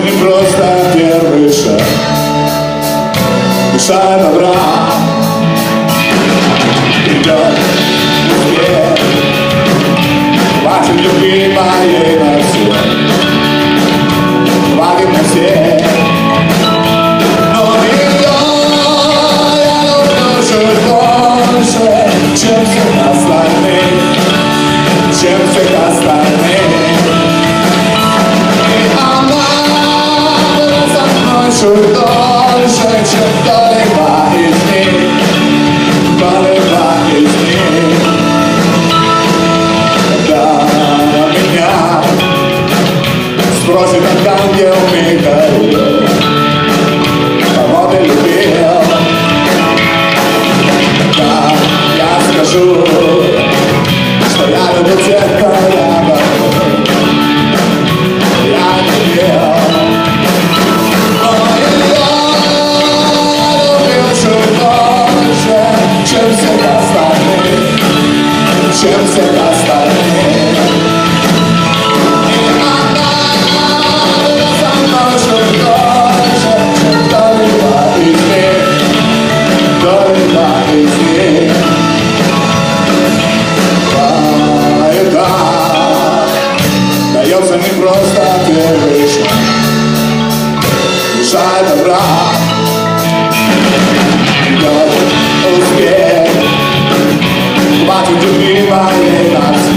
не просто первый шаг, душа добра идет успех. Хватит любви моей на все, хватит на всех. Но ее я люблю чуть больше, чем всех остальных, чем всех остальных. И она была со мной чуть дольше, чем кто-либо из них, кто-либо из них. Когда меня спросит ангел Михаил, кого ты любил, да, я скажу, что я люблю тех, кто рядом. Я любил, но ее любил чуть больше, чем всех остальных, чем всех остальных. И она была со мной чуть дольше, чем кто-либо из них, кто-либо из них. И да, дается не просто первый шаг, душа добра идет успех. Хватит любви моей на все.